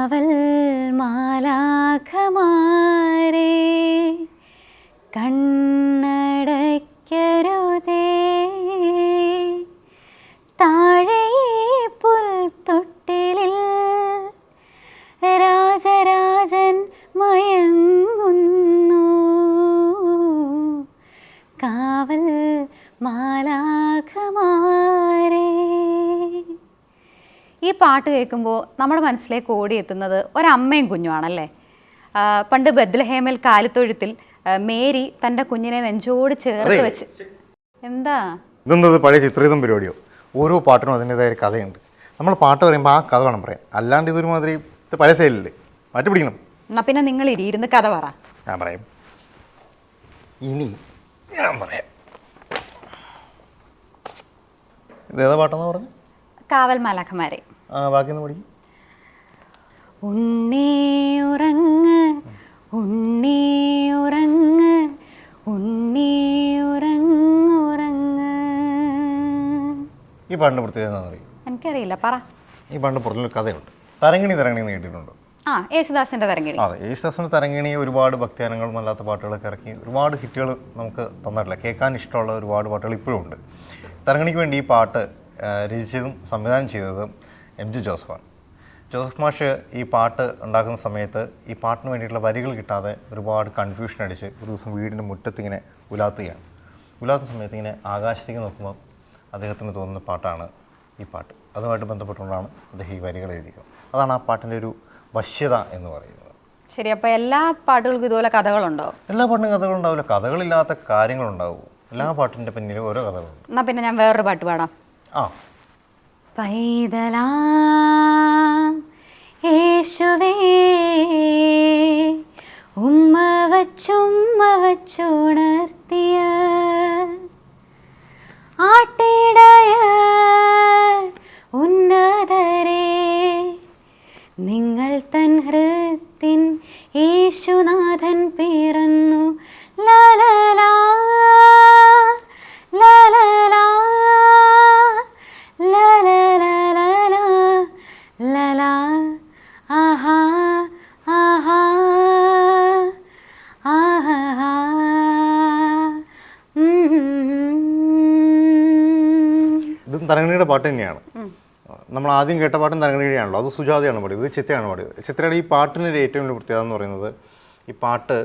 കാവൽ മാലാഖമാരേ കണ്ണടയ്ക്കരുതേ, താഴെ പുൽത്തൊട്ടിലിൽ രാജരാജൻ മയങ്ങുന്നു. കാവൽ മാലാഖമാരേ. ഈ പാട്ട് കേൾക്കുമ്പോൾ നമ്മുടെ മനസ്സിലേക്ക് ഓടിയെത്തുന്നത് ഒരമ്മയും കുഞ്ഞുമാണല്ലേ. പണ്ട് ബത്ലഹേമിൽ കാലിത്തൊഴുത്തിൽ മേരി തൻ്റെ കുഞ്ഞിനെ നെഞ്ചോട് ചേർത്ത് വെച്ച് എന്താ ഇതെന്തത് പഴയ ചിത്രീതം പരിപാടിയോ? ഓരോ പാട്ടിനും അതിൻ്റെതായ കഥയുണ്ട്. നമ്മൾ പാട്ട് പറയുമ്പോൾ ആ കഥ വേണം പറയാം, അല്ലാണ്ട് ഇതൊരുമാതിരി പഴയ ശൈലില്ലേ, മാറ്റി പിടിക്കണം. എന്നാ പിന്നെ നിങ്ങൾ ഇരുന്ന് കഥ പറ. ഞാൻ പറയാം, ഇനി ഞാൻ പറയാം. ഇതേതാ പാട്ടെന്ന് പറഞ്ഞു? കാവൽ മാലാഖമാരെ. ബാക്കിയൊന്ന് പഠിക്കും. ഉണ്ണേ ഉറങ്ങ് ഉണ്ണേ ഉറങ്ങ് ഉണ്ണേ ഉറങ്ങുറങ്ങ്. ഈ പാട്ടിൻ്റെ പ്രത്യേകത എന്താണെന്ന് അറിയും? എനിക്കറിയില്ല, പറ. ഈ പാട്ടിൻ്റെ പുറത്തൊരു കഥയുണ്ട്. തരങ്കിണി തരങ്കിണി എന്ന് കേട്ടിട്ടുണ്ടോ? യേശുദാസിൻ്റെ തരങ്കിണി. അതെ, യേശുദാസിൻ്റെ തരങ്കിണി ഒരുപാട് ഭക്തിഗാനങ്ങളും അല്ലാത്ത പാട്ടുകളൊക്കെ ഇറക്കി ഒരുപാട് ഹിറ്റുകൾ നമുക്ക് തന്നിട്ടില്ല. കേൾക്കാൻ ഇഷ്ടമുള്ള ഒരുപാട് പാട്ടുകൾ ഇപ്പോഴും ഉണ്ട്. തരങ്കിണിക്ക് വേണ്ടി ഈ പാട്ട് രചിച്ചതും സംവിധാനം ചെയ്തതും MG ജോസഫാണ്. ജോസഫ് മാഷ് ഈ പാട്ട് ഉണ്ടാക്കുന്ന സമയത്ത് ഈ പാട്ടിന് വേണ്ടിയിട്ടുള്ള വരികൾ കിട്ടാതെ ഒരുപാട് കൺഫ്യൂഷൻ അടിച്ച് ഒരു ദിവസം വീടിൻ്റെ മുറ്റത്തിങ്ങനെ ഉലാത്തുകയാണ്. ഉലാത്തുന്ന സമയത്ത് ഇങ്ങനെ ആകാശത്തേക്ക് നോക്കുമ്പോൾ അദ്ദേഹത്തിന് തോന്നുന്ന പാട്ടാണ് ഈ പാട്ട്. അതുമായിട്ട് ബന്ധപ്പെട്ടുകൊണ്ടാണ് അദ്ദേഹം ഈ വരികൾ എഴുതിയത്. അതാണ് ആ പാട്ടിൻ്റെ ഒരു വശ്യത എന്ന് പറയുന്നത്. ശരി, അപ്പോൾ എല്ലാ പാട്ടുകൾക്കും ഇതുപോലെ കഥകളുണ്ടോ? എല്ലാ പാട്ടിനും കഥകളുണ്ടാവില്ല, കഥകളില്ലാത്ത കാര്യങ്ങളുണ്ടാവും. എല്ലാ പാട്ടിൻ്റെ പിന്നിലും ഓരോ കഥകളുണ്ട്. എന്നാൽ പിന്നെ ഞാൻ വേറൊരു പാട്ട് പാടാം. പൈതലാം യേശുവേ ഉമ്മ വച്ചുണർത്തിയ ആട്ടിടയ ഉന്നതരേ, നിങ്ങൾ തൻ ഹൃത്തിൻ യേശുനാഥൻ പിറന്നു. ലലലാ ലലലാ ലലലാ ലലാ ആഹാ ആഹാ ആഹാ. ഇതും തരങ്ങളിയുടെ പാട്ട് തന്നെയാണ്. നമ്മൾ ആദ്യം കേട്ട പാട്ടും തരങ്ങളിയാണല്ലോ, അത് സുജാതയാണ് പാടിയത്, ഇത് ചിത്രയാണ് പാടിയത്. ചിത്രയുടെ ഈ പാട്ടിൻ്റെ ഏറ്റവും വലിയ പ്രത്യേകത എന്ന് പറയുന്നത്, ഈ പാട്ട്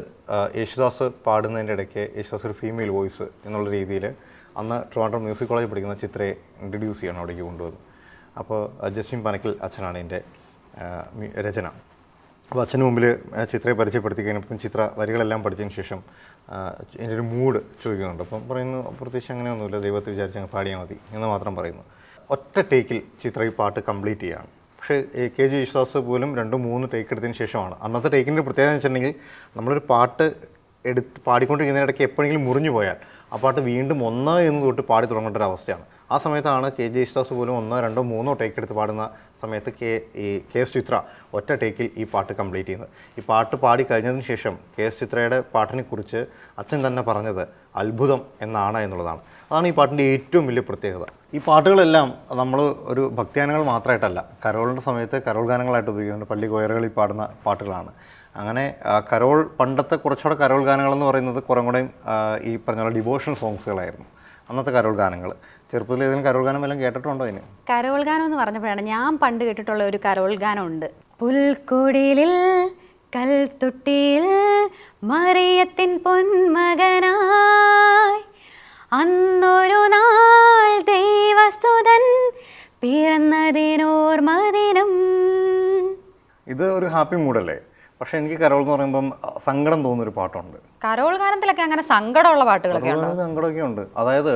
യേശുദാസ് പാടുന്നതിൻ്റെ ഇടയ്ക്ക് യേശുദാസ് ഒരു ഫീമെയിൽ വോയിസ് എന്നുള്ള രീതിയിൽ അന്ന് ട്രിവാൻഡ്രം മ്യൂസിക് കോളേജിൽ പഠിക്കുന്ന ചിത്രയെ ഇൻട്രൊഡ്യൂസ് ചെയ്യണം അവിടേക്ക് കൊണ്ടുവന്നു. അപ്പോൾ ജസ്റ്റിൻ പനക്കൽ അച്ഛനാണ് എൻ്റെ രചന. അപ്പോൾ അച്ഛന് മുമ്പിൽ ചിത്രയെ പരിചയപ്പെടുത്തി കഴിഞ്ഞപ്പോൾ ചിത്ര വരികളെല്ലാം പഠിച്ചതിന് ശേഷം എൻ്റെ ഒരു മൂഡ് ചോദിക്കുന്നുണ്ട്. അപ്പം പറയുന്നു, പ്രത്യേകിച്ച് അങ്ങനെയൊന്നുമില്ല, ദൈവത്തെ വിചാരിച്ച് അങ്ങ് പാടിയാൽ മതി എന്ന് മാത്രം പറയുന്നു. ഒറ്റ ടേക്കിൽ ചിത്ര ഈ പാട്ട് കംപ്ലീറ്റ് ചെയ്യുകയാണ്. പക്ഷേ KG യേശുദാസ് പോലും 2-3 ടേക്ക് എടുത്തതിന് ശേഷമാണ്. അന്നത്തെ ടേക്കിൻ്റെ പ്രത്യേകത എന്ന് വെച്ചിട്ടുണ്ടെങ്കിൽ, നമ്മളൊരു പാട്ട് പാടിക്കൊണ്ടിരിക്കുന്നതിനിടയ്ക്ക് എപ്പോഴെങ്കിലും മുറിഞ്ഞു പോയാൽ ആ പാട്ട് വീണ്ടും 1 എന്ന് തൊട്ട് പാടി തുടങ്ങേണ്ട ഒരു അവസ്ഥയാണ്. ആ സമയത്താണ് KG യേശുദാസ് പോലും 1, 2, 3 ടേക്ക് എടുത്ത് പാടുന്ന സമയത്ത് KS ചിത്ര ഒറ്റ ടേക്കിൽ ഈ പാട്ട് കംപ്ലീറ്റ് ചെയ്യുന്നത്. ഈ പാട്ട് പാടി കഴിഞ്ഞതിന് ശേഷം KS ചിത്രയുടെ പാട്ടിനെ കുറിച്ച് അച്ഛൻ തന്നെ പറഞ്ഞത് അത്ഭുതം എന്നാണ് എന്നുള്ളതാണ്. അതാണ് ഈ പാട്ടിൻ്റെ ഏറ്റവും വലിയ പ്രത്യേകത. ഈ പാട്ടുകളെല്ലാം നമ്മൾ ഒരു ഭക്തിഗാനങ്ങൾ മാത്രമായിട്ടല്ല, കരോളിൻ്റെ സമയത്ത് കരോൾ ഗാനങ്ങളായിട്ട് ഉപയോഗിക്കുന്നുണ്ട്. പള്ളി കൊയറുകളിൽ പാടുന്ന പാട്ടുകളാണ്. അങ്ങനെ കരോൾ, പണ്ടത്തെ കുറച്ചുകൂടെ കരോൾ ഗാനങ്ങളെന്ന് പറയുന്നത് കുറേ കൂടെയും ഈ പറഞ്ഞ ഡിവോഷണൽ സോങ്സുകളായിരുന്നു അന്നത്തെ കരോൾ ഗാനങ്ങൾ. ചെറുപ്പത്തിൽ ഏതെങ്കിലും കരോൾ ഗാനം എല്ലാം കേട്ടിട്ടുണ്ടോ? അതിന് കരോൾ ഗാനം എന്ന് പറഞ്ഞപ്പോഴാണ് ഞാൻ പണ്ട് കേട്ടിട്ടുള്ള ഒരു കരോൾ ഗാനമുണ്ട്. പുൽക്കുടിലിൽ കൽത്തൊട്ടിയിൽ മറിയത്തിൻ പൊന്മകനായി അന്നൊരു നാൾ ദൈവസുതൻ പിറന്നതിനോർമദിനം. ഇത് ഒരു ഹാപ്പി മൂഡല്ലേ? പക്ഷെ എനിക്ക് കരോൾ എന്ന് പറയുമ്പം സങ്കടം തോന്നുന്നൊരു പാട്ടുണ്ട്. കരോൾ ഗാനത്തിലൊക്കെ അങ്ങനെ സങ്കടമുള്ള പാട്ടുകളൊക്കെ സങ്കടമൊക്കെ ഉണ്ട്. അതായത്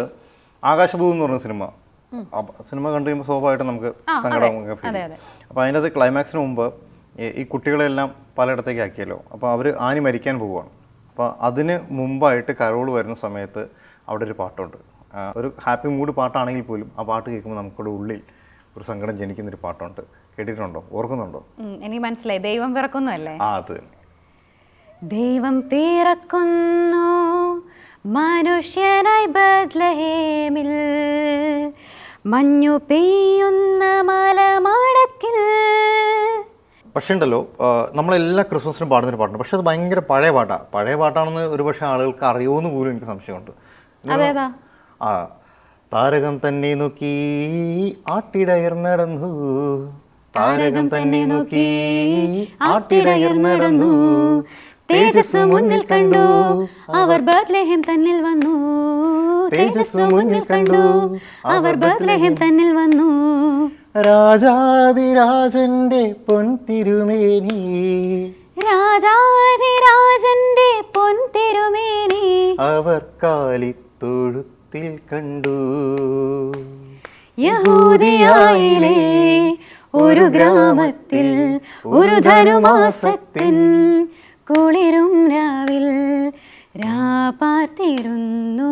ആകാശദൂത് എന്ന് പറഞ്ഞ സിനിമ കണ്ടു കഴിയുമ്പോൾ സ്വാഭാവികമായിട്ടും നമുക്ക് സങ്കടമൊക്കെ ഫീൽ ചെയ്യും. അപ്പോൾ അതിൻ്റെ അത് ക്ലൈമാക്സിന് മുമ്പ് ഈ കുട്ടികളെല്ലാം പലയിടത്തേക്ക് ആക്കിയല്ലോ. അപ്പോൾ അവർ ആനി മരിക്കാൻ പോവുകയാണ്. അപ്പോൾ അതിന് മുമ്പായിട്ട് കരോൾ വരുന്ന സമയത്ത് അവിടെ ഒരു പാട്ടുണ്ട്. ഒരു ഹാപ്പി മൂഡ് പാട്ടാണെങ്കിൽ പോലും ആ പാട്ട് കേൾക്കുമ്പോൾ നമുക്കിവിടെ ഉള്ളിൽ ഒരു സങ്കടം ജനിക്കുന്നൊരു പാട്ടുണ്ട്. കേട്ടിട്ടുണ്ടോ? ഓർക്കുന്നുണ്ടോ? എനിക്ക് മനസ്സിലായി. ദൈവം പിറക്കുന്നു അല്ലേ? അത് ദൈവം പിറക്കുന്നു മനുഷ്യനായി ബത്ലഹേമിൽ, മഞ്ഞു പെയ്യുന്ന മലമടക്കിൽ. പക്ഷേ ഉണ്ടല്ലോ നമ്മളെല്ലാ ക്രിസ്മസിനും പാടുന്നൊരു പാട്ടുണ്ട്, പക്ഷെ അത് ഭയങ്കര പഴയ പാട്ടാണ്. പഴയ പാട്ടാണെന്ന് ഒരുപക്ഷെ ആളുകൾക്ക് അറിയുമെന്ന് പോലും എനിക്ക് സംശയമുണ്ട്. ആ താരകം തന്നെ നോക്കി ആട്ടിടയർ നടന്നു, താരകം തന്നെ നോക്കി ആട്ടിടയർ നടന്നു, തേജസ് മുന്നിൽ കണ്ടു അവർ ബത്ലഹേം തന്നിൽ വന്നു, തേജസ് മുന്നിൽ കണ്ടു അവർ ബത്ലഹേം തന്നിൽ വന്നു, രാജാതിരാജന്റെ പൊൻതിരുമേനി, രാജാതിരാജന്റെ പൊൻതിരുമേനി അവർ കാലിത്തൊഴുത്തിൽ കണ്ടു. യഹൂദിയായിലെ ഒരു ഗ്രാമത്തിൽ ഒരു ധനുമാസത്തിൻ കുളിരും രാവിൽ രാപാത്തിരുന്നു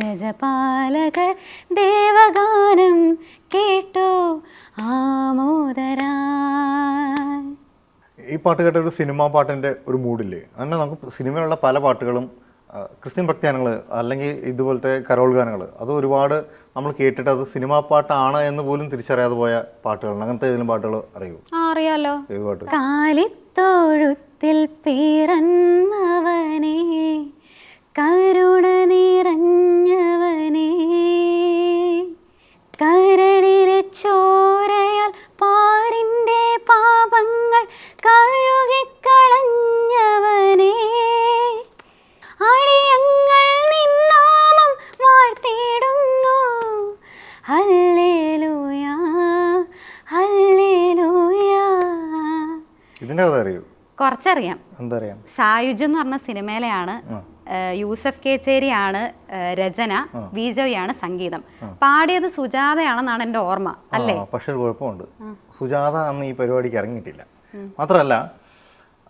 രജപാലകർ, ദേവഗാനം കേട്ടോ ആമോദരായി. ഈ പാട്ട് കേട്ട ഒരു സിനിമാ പാട്ടിൻ്റെ ഒരു മൂഡില്ലേ, അങ്ങനെ നമുക്ക് സിനിമയിലുള്ള പല പാട്ടുകളും ക്രിസ്ത്യൻ ഭക്തിഗാനങ്ങൾ അല്ലെങ്കിൽ ഇതുപോലത്തെ കരോൾ ഗാനങ്ങൾ അത് ഒരുപാട് നമ്മൾ കേട്ടിട്ട് അത് സിനിമാ പാട്ടാണ് എന്ന് പോലും തിരിച്ചറിയാതെ പോയ പാട്ടുകളാണ്. അങ്ങനത്തെ ഏതെങ്കിലും പാട്ടുകൾ അറിയോ? അറിയാലോ. ഏത് പാട്ട്? കാലിത്തൊഴുത്തിൽ പിറന്നവനേ കരുണ നിറഞ്ഞവനേ, കരളിലെ ചോരയാൽ പാരിൻ്റെ പാപങ്ങൾ കഴുകിക്കളഞ്ഞവനേ, അടിയങ്ങൾ നിന്നാമം വാഴ്ത്തിയിടുന്നു, ഹല്ലേലൂയ ഹല്ലേലൂയ. ഇതിൻ്റെ കഥ അറിയൂ? കുറച്ചറിയാം. എന്തറിയാം? സായുജ് എന്ന് പറഞ്ഞ സിനിമയിലെയാണ്. യൂസഫ് കേച്ചേരിയാണ് രചന, വിജോയാണ് സംഗീതം. പാടിയത് സുജാതയാണെന്നാണ് എൻ്റെ ഓർമ്മ, അല്ലേ? പക്ഷെ ഒരു കുഴപ്പമുണ്ട്, സുജാത അന്ന് ഈ പരിപാടിക്ക് ഇറങ്ങിയിട്ടില്ല. മാത്രമല്ല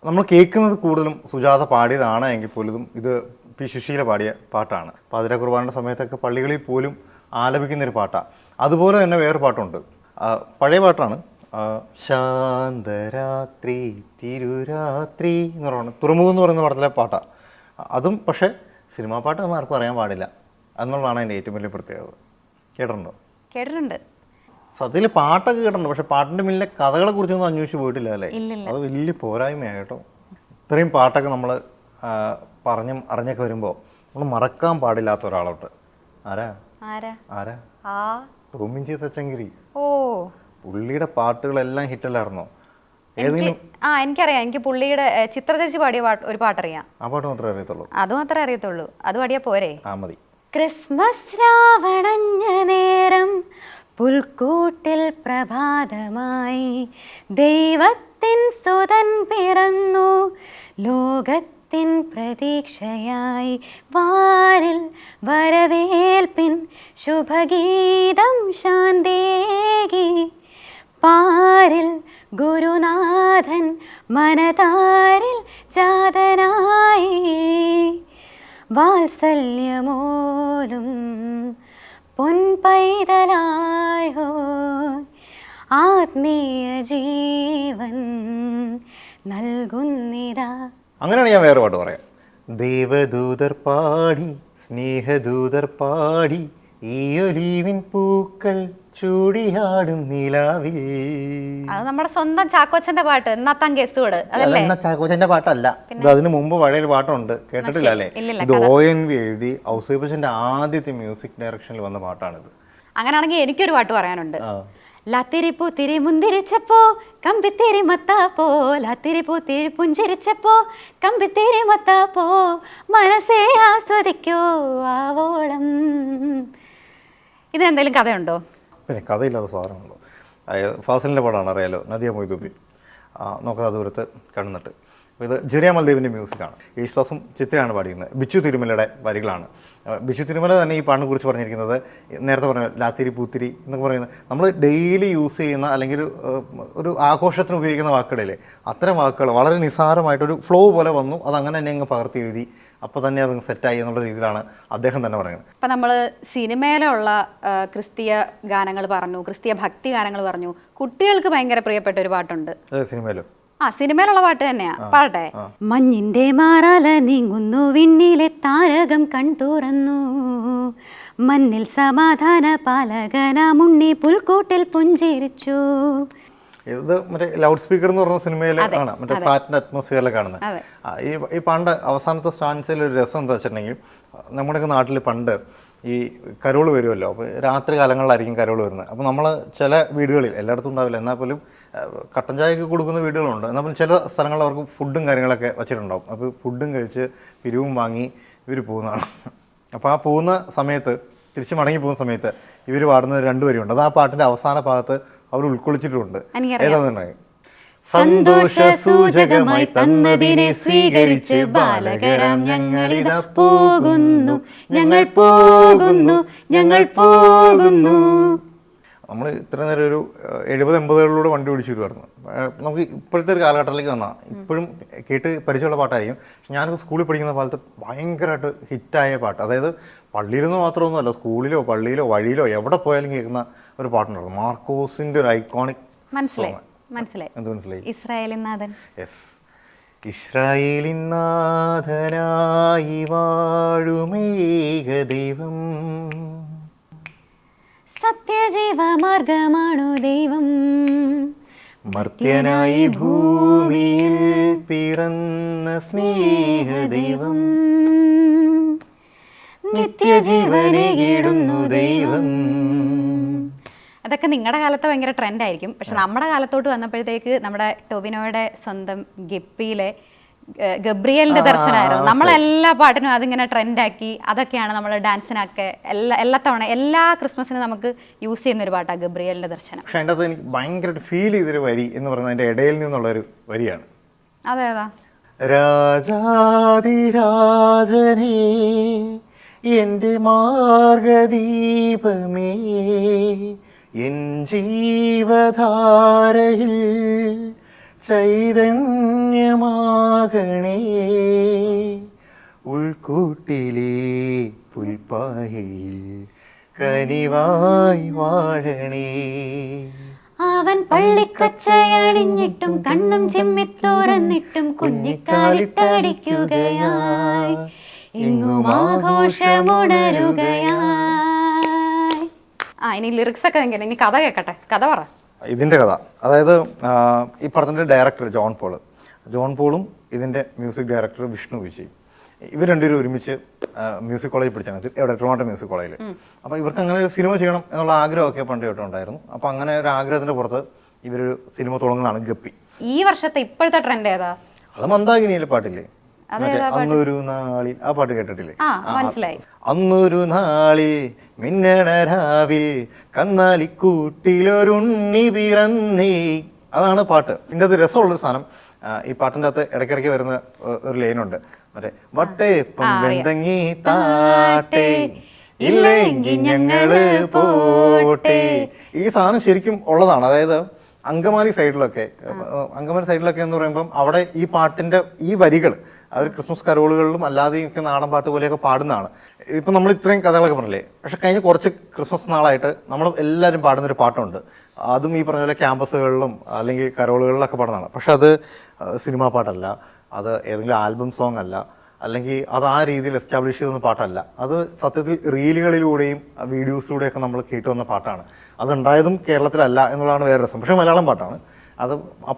നമ്മൾ കേൾക്കുന്നത് കൂടുതലും സുജാത പാടിയതാണ് എങ്കിൽ പോലും ഇത് പി സുശീല പാടിയ പാട്ടാണ്. പാതിര കുർബാനയുടെ സമയത്തൊക്കെ പള്ളികളിൽ പോലും ആലപിക്കുന്നൊരു പാട്ടാണ്. അതുപോലെ തന്നെ വേറൊരു പാട്ടുണ്ട്, പഴയ പാട്ടാണ്, ശാന്തരാത്രി തിരുരാത്രി എന്ന് പറയുന്നത് തുറമുഖം എന്ന് പറയുന്ന പാട്ടിലെ പാട്ടാണ്. അതും പക്ഷേ സിനിമാ പാട്ട് എന്ന് ആർക്കും അറിയാൻ പാടില്ല എന്നുള്ളതാണ് എൻ്റെ ഏറ്റവും വലിയ പ്രത്യേകത. കേട്ടിട്ടുണ്ടോ? കേട്ടിട്ടുണ്ട്. സത്യത്തിൽ പാട്ടൊക്കെ കേട്ടിട്ടുണ്ട്, പക്ഷെ പാട്ടിൻ്റെ മുന്നിലെ കഥകളെ കുറിച്ചൊന്നും അന്വേഷിച്ച് പോയിട്ടില്ല അല്ലേ? അത് വലിയ പോരായ്മയാണ് കേട്ടോ. ഇത്രയും പാട്ടൊക്കെ നമ്മൾ പറഞ്ഞും അറിഞ്ഞൊക്കെ വരുമ്പോൾ നമ്മൾ മറക്കാൻ പാടില്ലാത്ത ഒരാളോട്ട് ആരാ? ആരാ? ടോമിഞ്ചി തച്ചങ്കരി. ഓ, പുള്ളിയുടെ പാട്ടുകളെല്ലാം ഹിറ്റല്ലായിരുന്നോ? ഏതെങ്കിലും? എനിക്കറിയാം. എനിക്ക് പുള്ളിയുടെ ചിത്രചേച്ചി പാടിയ ഒരു പാട്ടറിയാം. ആ പാട്ട് മാത്രമേ അറിയത്തുള്ളൂ? അത് മാത്രമേ അറിയത്തുള്ളൂ. അത് പാടിയാ പോരെ? മതി. ക്രിസ്മസ് രാവണഞ്ഞ നേരം പുൽക്കൂട്ടിൽ പ്രഭാതമായി, ദൈവത്തിൻ സുതൻ പിറന്നു ലോകത്തിൻ പ്രതീക്ഷയായി, വാരിൽ വരവേൽപ്പിൻ ശുഭഗീതം ശാന്തേകി, പാരിൽ ഗുരുനാഥൻ മനതാരിൽ ജാതനായി, വാത്സല്യമോലും പൊൻപൈതലായോ ആത്മീയ ജീവൻ നൽകുന്നിതാ. അങ്ങനെയാണ് ഞാൻ വേറെ പാട്ട് പറയാം. ദേവദൂതർ പാടി സ്നേഹദൂതർ പാടി ഈ ഒലീവിൻ പൂക്കൾ ചൂടിയാടും നിലാവിൽ. അത് നമ്മുടെ സ്വന്തം ചാക്കോച്ചന്റെ പാട്ട്, എന്നാത്താൻ കേസുകൂട്. അതല്ലേ? ചാക്കോച്ചന്റെ പാട്ടല്ല, ഇത് അതിന് മുമ്പ് പഴയൊരു പാട്ടുണ്ട്, കേട്ടിട്ടില്ല അല്ലേ? ഇത് ONV എഴുതി ഔസേപ്പച്ചന്റെ ആദ്യത്തെ മ്യൂസിക് ഡയറക്ഷനിൽ വന്ന പാട്ടാണിത്. അങ്ങനെയാണെങ്കിൽ എനിക്കൊരു പാട്ട് പറയാനുണ്ട്. ലാത്തിരിപ്പൂ തിരി മുന്തിരിച്ചപ്പോ കമ്പിത്തിരി മത്താപ്പോ, ലാത്തിരിപ്പൂ തിരി പുഞ്ചിരിച്ചപ്പോ കമ്പിത്തിരി മത്താപ്പോ, മനസ്സേ ആസ്വദിക്കോ ആവോളം. ഇതിനെന്തെങ്കിലും കഥയുണ്ടോ? പിന്നെ കഥയില്ലാത്ത സാധനമുണ്ടോ? ഫാസിലിൻ്റെ പാടാണ്, അറിയാലോ, നദിയ മൊയ്തൂബി, നോക്കാതെ ദൂരത്ത് കണ്ണുനട്ട്. ഇത് ജെറിയ മൽദേവിൻ്റെ മ്യൂസിക്കാണ്. യേശുദാസും ചിത്രയാണ് പാടിക്കുന്നത്. ബിച്ചു തിരുമലയുടെ വരികളാണ്. ബിച്ചു തിരുമല തന്നെ ഈ പാട്ടിനെ കുറിച്ച് പറഞ്ഞിരിക്കുന്നത് നേരത്തെ പറഞ്ഞ ലാത്തിരി പൂത്തിരി എന്നൊക്കെ പറയുന്നത് നമ്മൾ ഡെയിലി യൂസ് ചെയ്യുന്ന അല്ലെങ്കിൽ ഒരു ആഘോഷത്തിന് ഉപയോഗിക്കുന്ന വാക്കുകളില്ലേ, അത്തരം വാക്കുകൾ വളരെ നിസ്സാരമായിട്ടൊരു ഫ്ലോ പോലെ വന്നു, അതങ്ങനെ തന്നെ അങ്ങ് പകർത്തി എഴുതി, അപ്പോൾ തന്നെ അത് സെറ്റായി എന്നുള്ള രീതിയിലാണ് അദ്ദേഹം തന്നെ പറയുന്നത്. ഇപ്പം നമ്മൾ സിനിമയിലുള്ള ക്രിസ്തീയ ഗാനങ്ങൾ പറഞ്ഞു, ക്രിസ്തീയ ഭക്തി ഗാനങ്ങൾ പറഞ്ഞു. കുട്ടികൾക്ക് ഭയങ്കര പ്രിയപ്പെട്ട ഒരു പാട്ടുണ്ട്. സിനിമയിലോ? സിനിമയിലുള്ള പാട്ട് തന്നെയാ. പാട്ടെ. മഞ്ഞിന്റെ മാറാല നീങ്ങുന്നു, വിണ്ണിലെ താരകം കൺതുറന്നു, മണ്ണിൽ സമാധാന പാലകന മുണ്ണി പുൽക്കൂട്ടിൽ പുഞ്ചിരിച്ചു. ഇത് മറ്റേ ലൗഡ് സ്പീക്കർ എന്ന് പറഞ്ഞ സിനിമയിൽ ആണ്, മറ്റേ ഫ്ലാറ്റിന്റെ അറ്റ്മോസ്ഫിയറിൽ കാണുന്നത്. ഈ പണ്ട് അവസാനത്തെ സ്റ്റാൻസിൽ ഒരു രസം എന്താ വെച്ചിട്ടുണ്ടെങ്കിൽ, നമ്മുടെയൊക്കെ നാട്ടിൽ പണ്ട് ഈ കരോൾ വരുമല്ലോ, അപ്പോൾ രാത്രി കാലങ്ങളിലായിരിക്കും കരോൾ വരുന്നത്. അപ്പോൾ നമ്മൾ ചില വീടുകളിൽ, എല്ലായിടത്തും ഉണ്ടാവില്ല, എന്നാൽ പോലും കട്ടൻ ചായയൊക്കെ കൊടുക്കുന്ന വീടുകളുണ്ട്, എന്നാൽ പോലും ചില സ്ഥലങ്ങളിൽ അവർക്ക് ഫുഡും കാര്യങ്ങളൊക്കെ വെച്ചിട്ടുണ്ടാവും. അപ്പോൾ ഫുഡും കഴിച്ച് പിരിവും വാങ്ങി ഇവർ പോകുന്നതാണ്. അപ്പോൾ ആ പോകുന്ന സമയത്ത്, തിരിച്ച് മടങ്ങി പോകുന്ന സമയത്ത് ഇവർ പാടുന്ന 2 വരിയുണ്ട്. അത് ആ പാട്ടിൻ്റെ അവസാന ഭാഗത്ത് അവർ ഉൾക്കൊള്ളിച്ചിട്ടുണ്ട്. ഏതാണെന്നുണ്ടെങ്കിൽ, സന്തോഷ സൂചകമായി തന്നതിനെ സ്വീകരിച്ച് ബാലകരാം ഞങ്ങളിതാ പോകുന്നു, ഞങ്ങൾ പോകുന്നു, ഞങ്ങൾ പോകുന്നു. നമ്മൾ ഇത്ര നേരം ഒരു 70-80കളിലൂടെ വണ്ടി ഓടിച്ചു വരുമായിരുന്നു. നമുക്ക് ഇപ്പോഴത്തെ ഒരു കാലഘട്ടത്തിലേക്ക് വന്നാൽ ഇപ്പോഴും കേട്ട് പരിചയമുള്ള പാട്ടായിരിക്കും. പക്ഷെ ഞാനൊക്കെ സ്കൂളിൽ പഠിക്കുന്ന കാലത്ത് ഭയങ്കരമായിട്ട് ഹിറ്റായ പാട്ട്, അതായത് പള്ളിയിലൊന്നും മാത്രമൊന്നുമല്ല, സ്കൂളിലോ പള്ളിയിലോ വഴിയിലോ എവിടെ പോയാലും കേൾക്കുന്ന ഒരു പാട്ടുണ്ടായിരുന്നു. മാർക്കോസിന്റെ ഒരു ഐക്കോണിക് മനസ്സിലായി. എന്ത് മനസ്സിലായി? ഇസ്രായേലിൻ നാഥൻ. യെസ്. ഇസ്രായേലിൻ നാഥനായി വാഴുമേക ദൈവം, സത്യജീവമാർഗമാണു ദൈവം, മർത്യനായി ഭൂമിയിൽ പിറന്ന സ്നേഹദൈവം, നിത്യജീവനേകിടുന്നു ദൈവം. അതൊക്കെ നിങ്ങളുടെ കാലത്ത് ഭയങ്കര ട്രെൻഡായിരിക്കും. പക്ഷെ നമ്മുടെ കാലത്തോട്ട് വന്നപ്പോഴത്തേക്ക് നമ്മുടെ ടൊവിനോയുടെ സ്വന്തം ഗപ്പിയിലെ ഗബ്രിയലിന്റെ ദർശനമായിരുന്നു. നമ്മളെല്ലാ പാട്ടിനും അതിങ്ങനെ ട്രെൻഡാക്കി. അതൊക്കെയാണ് നമ്മൾ ഡാൻസിനൊക്കെ എല്ലാ തവണ എല്ലാ ക്രിസ്മസിനും നമുക്ക് യൂസ് ചെയ്യുന്ന ഒരു പാട്ടാണ് ഗബ്രിയലിന്റെ ദർശനം. പക്ഷെ അതിൻ്റെ അകത്ത് എനിക്ക് ഭയങ്കരമായിട്ട് ഫീൽ ചെയ്തൊരു വരി എന്ന് പറയുന്നത് അതിൻ്റെ ഇടയിൽ നിന്നുള്ളൊരു വരിയാണ്. അതേതാ? രാജാതിരാജനേ എൻ്റെ മാർഗദീപമേ, എൻ ജീവധാരയിൽ ചൈതന്യമാകണേ, ഉൾക്കൂട്ടിലെ പുൽപ്പായയിൽ കനിവായി വാഴണേ. അവൻ പള്ളിക്കച്ചയണിഞ്ഞിട്ടും കണ്ണും ചെമ്മിത്തോരന്നിട്ടും കുഞ്ഞിക്കാലിട്ടടിക്കുകയായി, എങ്ങും ആഘോഷമുണരുകയായി. ഇനി ലിറിക്സ് ഒക്കെ എങ്ങനെ? ഇനി കഥ കേൾക്കട്ടെ. കഥ പറ. ഇതിൻ്റെ കഥ, അതായത് ഈ പടത്തിൻ്റെ ഡയറക്ടർ ജോൺ പോളും ഇതിൻ്റെ മ്യൂസിക് ഡയറക്ടർ വിഷ്ണു വിജയ്, ഇവർ രണ്ടുപേരും ഒരുമിച്ച് മ്യൂസിക് കോളേജിൽ പഠിച്ചാണ്. എവിടെ? ട്രിവാൻഡ്രം മ്യൂസിക് കോളേജിൽ. അപ്പോൾ ഇവർക്ക് അങ്ങനെ ഒരു സിനിമ ചെയ്യണം എന്നുള്ള ആഗ്രഹമൊക്കെ പണ്ട് തൊട്ടുണ്ടായിരുന്നു. അപ്പോൾ അങ്ങനെ ഒരു ആഗ്രഹത്തിൻ്റെ പുറത്ത് ഇവരൊരു സിനിമ തുടങ്ങുന്നതാണ് ഗപ്പി. ഈ വർഷത്തെ ഇപ്പോഴത്തെ ട്രെൻഡ് ഏതാ? അത് മന്ദാകിനിയിലെ പാട്ടില്ലേ, അന്നൊരു നാളിൽ, ആ പാട്ട് കേട്ടിട്ടില്ലേ? അന്നൊരു നാളിൽ മിന്നണരാവിൽ കന്നാലിക്കൂട്ടിലൊരുണ്ണി പിറന്നേ, അതാണ് പാട്ട്. ഇതിൻ്റെ അത് രസമുള്ളൊരു സാധനം. ഈ പാട്ടിൻ്റെ അകത്ത് ഇടയ്ക്കിടയ്ക്ക് വരുന്ന ഒരു ലൈനുണ്ട്, മറ്റേ വട്ടേപ്പം വെന്തങ്ങി താട്ടേ ഇല്ലെങ്കിൽ ഞങ്ങള് പോട്ടെ. ഈ സാധനം ശരിക്കും ഉള്ളതാണ്. അതായത് അങ്കമാലി സൈഡിലൊക്കെ എന്ന് പറയുമ്പം അവിടെ ഈ പാട്ടിൻ്റെ ഈ വരികൾ അവർ ക്രിസ്മസ് കരോളുകളിലും അല്ലാതെയൊക്കെ നാടൻ പാട്ട് പോലെയൊക്കെ പാടുന്നതാണ്. ഇപ്പം നമ്മൾ ഇത്രയും കഥകളൊക്കെ പറഞ്ഞില്ലേ, പക്ഷെ കഴിഞ്ഞ കുറച്ച് ക്രിസ്മസ് നാളായിട്ട് നമ്മൾ എല്ലാവരും പാടുന്നൊരു പാട്ടുണ്ട്. അതും ഈ പറഞ്ഞ പോലെ ക്യാമ്പസുകളിലും അല്ലെങ്കിൽ കരോളുകളിലൊക്കെ പാടുന്നതാണ്. പക്ഷെ അത് സിനിമാ പാട്ടല്ല, അത് ഏതെങ്കിലും ആൽബം സോങ് അല്ല, അല്ലെങ്കിൽ അത് ആ രീതിയിൽ എസ്റ്റാബ്ലിഷ് ചെയ്തൊന്ന പാട്ടല്ല. അത് സത്യത്തിൽ റീലുകളിലൂടെയും വീഡിയോസിലൂടെയൊക്കെ നമ്മൾ കേട്ടു വന്ന പാട്ടാണ്. അതുണ്ടായതും കേരളത്തിലല്ല എന്നുള്ളതാണ് വേറെ രസം. പക്ഷേ മലയാളം പാട്ടാണ് അത്.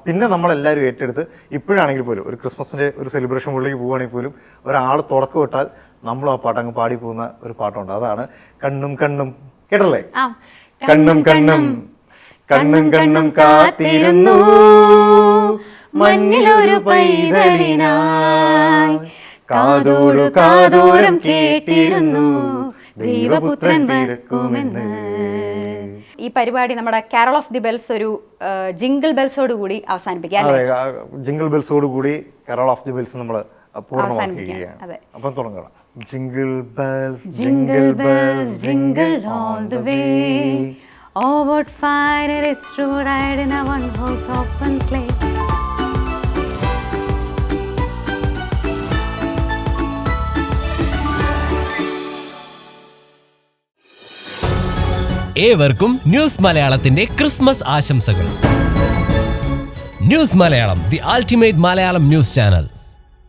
പിന്നെ നമ്മളെല്ലാവരും ഏറ്റെടുത്ത് ഇപ്പോഴാണെങ്കിൽ പോലും ഒരു ക്രിസ്മസിൻ്റെ ഒരു സെലിബ്രേഷൻ ഉള്ളിലേക്ക് പോവുകയാണെങ്കിൽ പോലും ഒരാൾ തുടക്കം വിട്ടാൽ നമ്മളും ആ പാട്ട് അങ്ങ് പാടി പോകുന്ന ഒരു പാട്ടുണ്ട്. അതാണ് കണ്ണും കണ്ണും. കേട്ടല്ലേ? കണ്ണും കണ്ണും കണ്ണും കണ്ണും കാത്തിരുന്നു മഞ്ഞിലൊരു പൈതലിനായി, കാതോടു കാതോരം കേട്ടിരുന്നു ദൈവപുത്രൻ പിറക്കുമെന്ന്. ഈ പരിപാടി നമ്മുടെ കാരൾ ഓഫ് ദി ബെൽസ് ഒരു ജിംഗിൾ ബെൽസോട് കൂടി അവസാനിപ്പിക്കാം. ജിംഗിൾ ബെൽസോട് കൂടി കാരൾ ഓഫ് ദി ബെൽസ് നമ്മൾ പൂർണ്ണമാക്കുകയാണ്. അപ്പം തുടങ്ങണം. Jingle bells jingle bells jingle all the way, oh what fun it's to ride in a one horse open sleigh. ഏവർക്കും ന്യൂസ് മലയാളത്തിന്റെ ക്രിസ്മസ് ആശംസകൾ. News Malayalam, the ultimate Malayalam news channel.